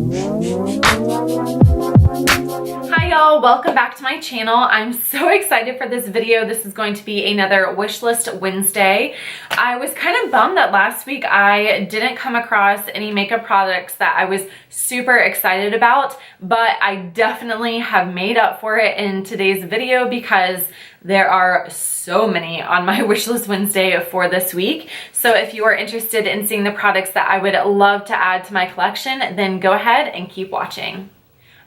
Hi y'all, welcome back to my channel. I'm so excited for this video. This is going to be another wish list Wednesday. I was kind of bummed that last week I didn't come across any makeup products that I was super excited about, but I definitely have made up for it in today's video because there are so many on my wish list Wednesday for this week. So if you are interested in seeing the products that I would love to add to my collection, then go ahead and keep watching.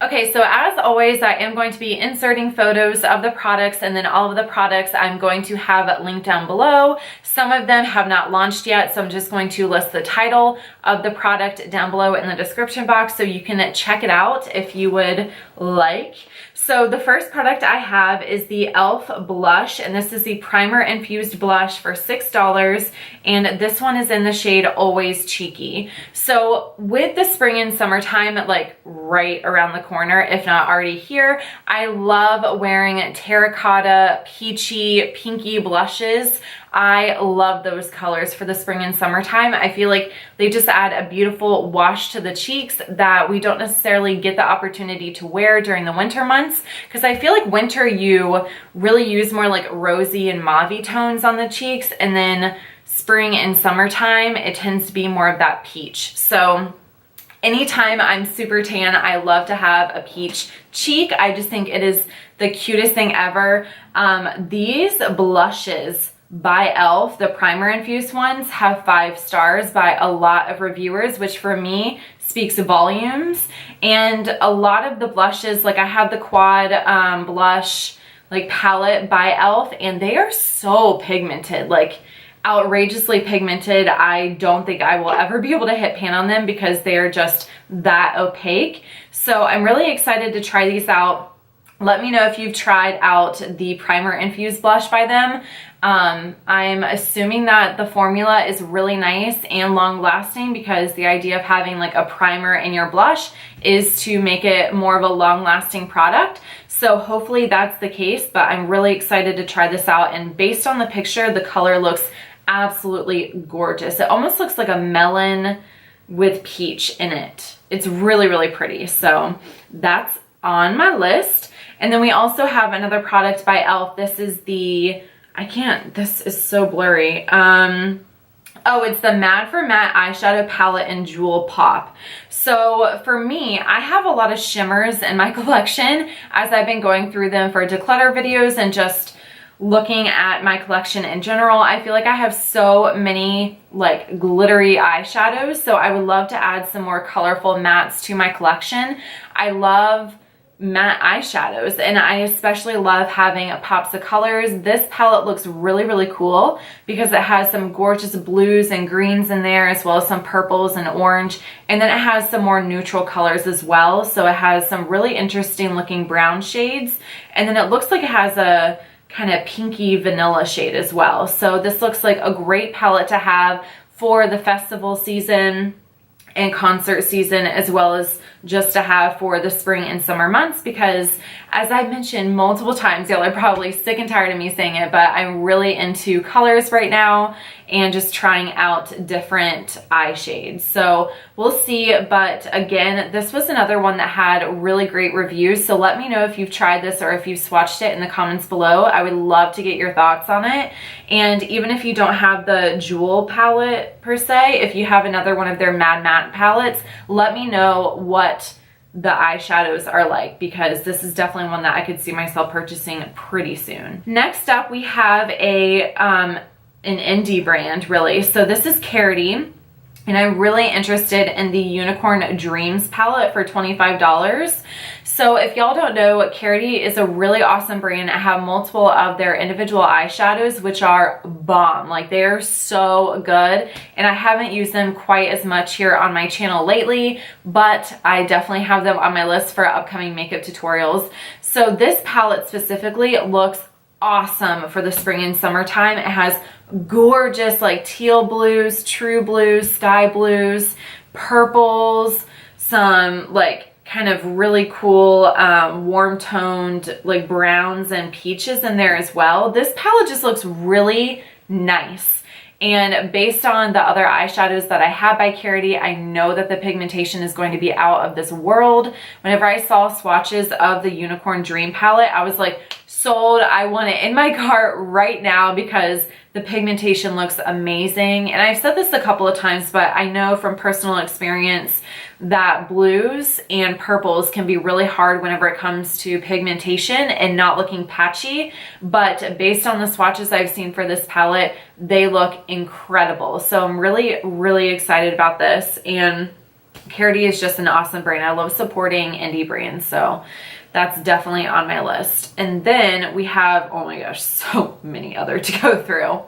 Okay, so as always, I am going to be inserting photos of the products, and then all of the products I'm going to have linked down below. Some of them have not launched yet, so I'm just going to list the title of the product down below in the description box so you can check it out if you would like. So the first product I have is the e.l.f. blush, and this is the primer infused blush for $6, and this one is in the shade Always Cheeky. So with the spring and summertime like right around the corner, if not already here, I love wearing terracotta, peachy, pinky blushes. I love those colors for the spring and summertime. I feel like they just add a beautiful wash to the cheeks that we don't necessarily get the opportunity to wear during the winter months, because I feel like winter you really use more like rosy and mauve tones on the cheeks, and then spring and summertime it tends to be more of that peach. So anytime I'm super tan, I love to have a peach cheek. I just think it is the cutest thing ever. These blushes by e.l.f., the primer infused ones, have 5 stars by a lot of reviewers, which for me speaks volumes. And a lot of the blushes, like I have the quad blush like palette by e.l.f., and they are so pigmented, like outrageously pigmented. I don't think I will ever be able to hit pan on them because they are just that opaque. So I'm really excited to try these out. Let me know if you've tried out the primer infused blush by them. I'm assuming that the formula is really nice and long lasting, because the idea of having like a primer in your blush is to make it more of a long lasting product. So hopefully that's the case, but I'm really excited to try this out. And based on the picture, the color looks absolutely gorgeous. It almost looks like a melon with peach in it. It's really, really pretty. So that's on my list. And then we also have another product by e.l.f. This is the, this is so blurry. Oh, it's the Mad for Matte Eyeshadow Palette in Jewel Pop. So for me, I have a lot of shimmers in my collection as I've been going through them for declutter videos and just looking at my collection in general. I feel like I have so many like glittery eyeshadows, so I would love to add some more colorful mattes to my collection. I love matte eyeshadows, and I especially love having pops of colors. This palette looks really, really cool because it has some gorgeous blues and greens in there, as well as some purples and orange, and then it has some more neutral colors as well. So it has some really interesting looking brown shades, and then it looks like it has a kind of pinky vanilla shade as well. So this looks like a great palette to have for the festival season and concert season, as well as just to have for the spring and summer months, because as I mentioned multiple times, y'all are probably sick and tired of me saying it, but I'm really into colors right now and just trying out different eye shades. So we'll see. But again, this was another one that had really great reviews. So let me know if you've tried this or if you've swatched it in the comments below. I would love to get your thoughts on it. And even if you don't have the Jewel palette per se, if you have another one of their Mad Matte palettes, let me know what the eyeshadows are like, because this is definitely one that I could see myself purchasing pretty soon. Next up, we have an indie brand, really. So this is Karity, and I'm really interested in the Unicorn Dreams palette for $25. So if y'all don't know, Karity is a really awesome brand. I have multiple of their individual eyeshadows, which are bomb. Like, they're so good, and I haven't used them quite as much here on my channel lately, but I definitely have them on my list for upcoming makeup tutorials. So this palette specifically looks awesome for the spring and summertime. It has gorgeous like teal blues, true blues, sky blues, purples, some like kind of really cool warm toned like browns and peaches in there as well. This palette just looks really nice. And based on the other eyeshadows that I have by Karity, I know that the pigmentation is going to be out of this world. Whenever I saw swatches of the Unicorn Dream palette, I was like, sold. I want it in my cart right now because the pigmentation looks amazing. And I've said this a couple of times, but I know from personal experience that blues and purples can be really hard whenever it comes to pigmentation and not looking patchy. But based on the swatches I've seen for this palette, they look incredible. So I'm really, really excited about this. And Karity is just an awesome brand. I love supporting indie brands. So that's definitely on my list. And then we have, oh my gosh, so many other to go through.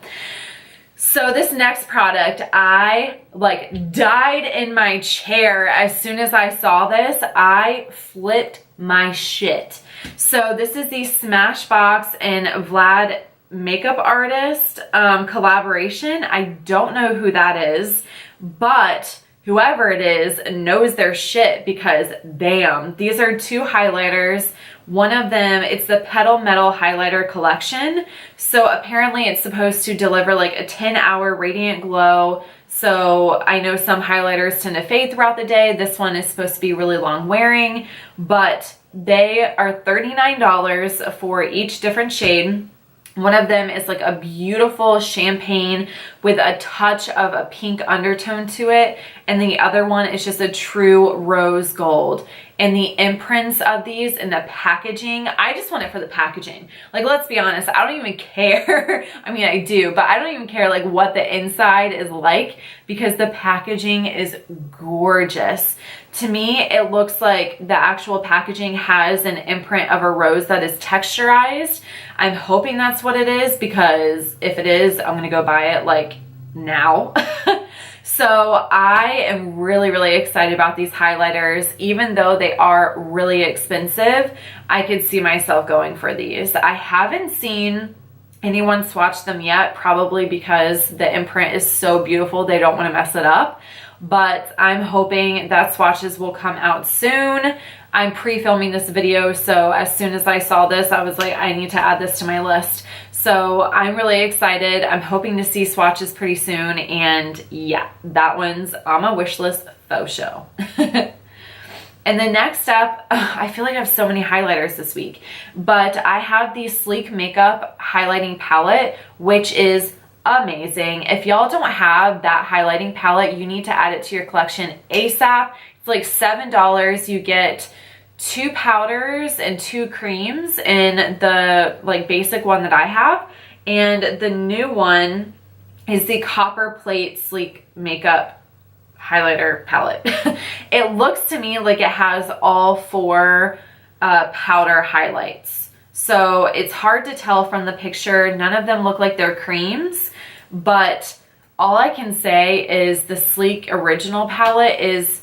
So this next product, I like died in my chair as soon as I saw this. I flipped my shit. So this is the Smashbox and Vlad makeup artist collaboration. I don't know who that is, but whoever it is knows their shit because damn, these are two highlighters. One of them, it's the Petal Metal Highlighter Collection. So apparently it's supposed to deliver like a 10-hour radiant glow. So I know some highlighters tend to fade throughout the day. This one is supposed to be really long wearing, but they are $39 for each different shade. One of them is like a beautiful champagne with a touch of a pink undertone to it. And the other one is just a true rose gold. And the imprints of these and the packaging, I just want it for the packaging. Like, let's be honest, I don't even care. I mean, I do, but I don't even care like what the inside is like because the packaging is gorgeous. To me, it looks like the actual packaging has an imprint of a rose that is texturized. I'm hoping that's what it is because if it is, I'm gonna go buy it like now. So I am really, really excited about these highlighters. Even though they are really expensive, I could see myself going for these. I haven't seen anyone swatch them yet, probably because the imprint is so beautiful, they don't want to mess it up. But I'm hoping that swatches will come out soon. I'm pre-filming this video, so as soon as I saw this, I was like, I need to add this to my list. So I'm really excited. I'm hoping to see swatches pretty soon. And yeah, that one's on my wish list faux show. And then next up, I feel like I have so many highlighters this week, but I have the Sleek Makeup highlighting palette, which is amazing. If y'all don't have that highlighting palette, you need to add it to your collection ASAP. It's like $7. You get 2 powders and 2 creams in the like basic one that I have, and the new one is the Copper Plate Sleek Makeup highlighter palette. It looks to me like it has all 4 powder highlights, so it's hard to tell from the picture. None of them look like they're creams, but all I can say is the Sleek Original palette is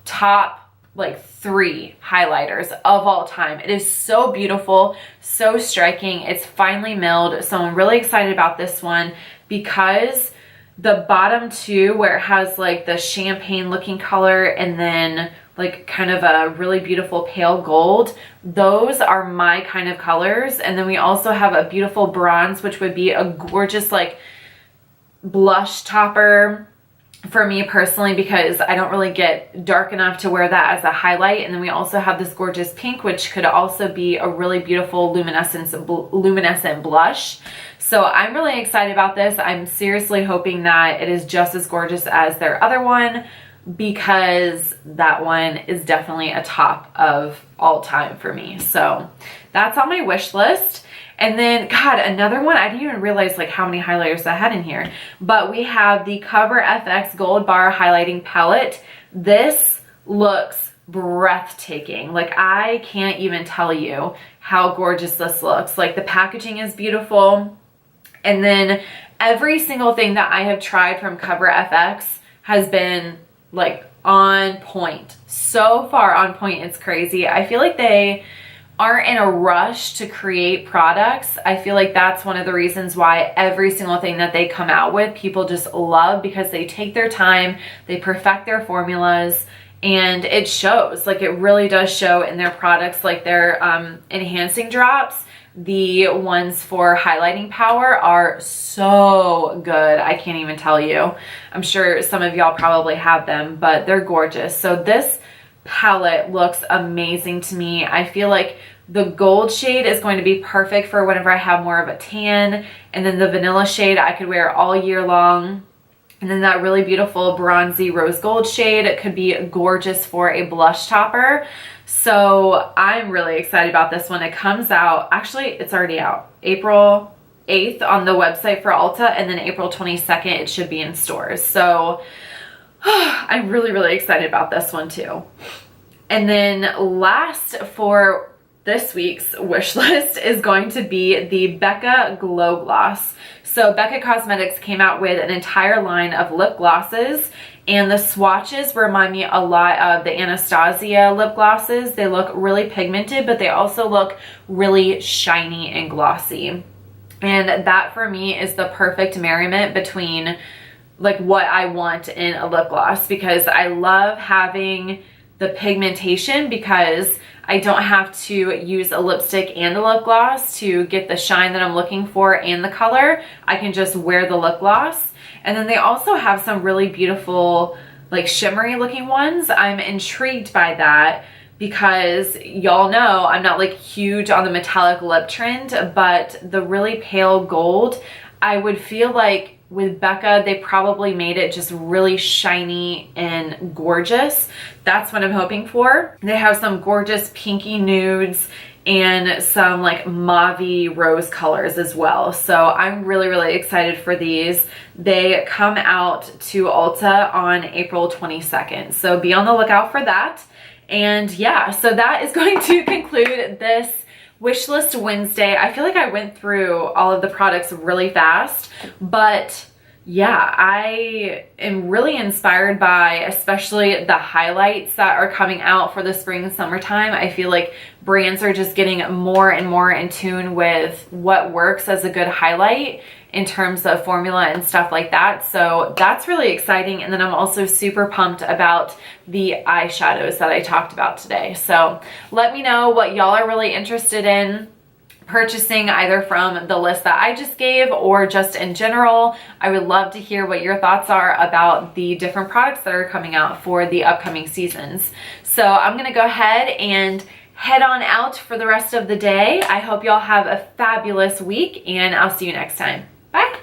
top like 3 highlighters of all time. It is so beautiful, so striking. It's finely milled, so I'm really excited about this one because the bottom 2, where it has like the champagne looking color and then like kind of a really beautiful pale gold, those are my kind of colors. And then we also have a beautiful bronze, which would be a gorgeous like blush topper for me personally, because I don't really get dark enough to wear that as a highlight. And then we also have this gorgeous pink, which could also be a really beautiful luminescent blush. So I'm really excited about this. I'm seriously hoping that it is just as gorgeous as their other one, because that one is definitely a top of all time for me. So that's on my wish list. And then, God, another one, I didn't even realize like how many highlighters I had in here, but we have the Cover FX Gold Bar Highlighting Palette. This looks breathtaking. Like, I can't even tell you how gorgeous this looks. Like, the packaging is beautiful. And then every single thing that I have tried from Cover FX has been like on point. So far on point, it's crazy. I feel like they aren't in a rush to create products. I feel like that's one of the reasons why every single thing that they come out with, people just love, because they take their time, they perfect their formulas, and it shows. Like, it really does show in their products. Like their enhancing drops, the ones for highlighting power are so good. I can't even tell you. I'm sure some of y'all probably have them, but they're gorgeous. So this palette looks amazing to me. I feel like the gold shade is going to be perfect for whenever I have more of a tan, and then the vanilla shade I could wear all year long. And then that really beautiful bronzy rose gold shade could be gorgeous for a blush topper. So I'm really excited about this one. It comes out, actually it's already out, April 8th on the website for Ulta, and then April 22nd it should be in stores. So I'm really, really excited about this one too. And then last for this week's wish list is going to be the Becca Glow Gloss. So Becca Cosmetics came out with an entire line of lip glosses, and the swatches remind me a lot of the Anastasia lip glosses. They look really pigmented, but they also look really shiny and glossy. And that for me is the perfect merriment between like what I want in a lip gloss, because I love having the pigmentation because I don't have to use a lipstick and a lip gloss to get the shine that I'm looking for and the color. I can just wear the lip gloss. And then they also have some really beautiful like shimmery looking ones. I'm intrigued by that because y'all know I'm not like huge on the metallic lip trend, but the really pale gold, I would feel like with Becca, they probably made it just really shiny and gorgeous. That's what I'm hoping for. They have some gorgeous pinky nudes and some like mauve-y rose colors as well. So I'm really, really excited for these. They come out to Ulta on April 22nd. So be on the lookout for that. And yeah, so that is going to conclude this Wishlist Wednesday. I feel like I went through all of the products really fast, but yeah, I am really inspired by especially the highlights that are coming out for the spring and summertime. I feel like brands are just getting more and more in tune with what works as a good highlight in terms of formula and stuff like that. So that's really exciting. And then I'm also super pumped about the eyeshadows that I talked about today. So let me know what y'all are really interested in purchasing, either from the list that I just gave or just in general. I would love to hear what your thoughts are about the different products that are coming out for the upcoming seasons. So I'm gonna go ahead and head on out for the rest of the day. I hope y'all have a fabulous week, and I'll see you next time. Bye.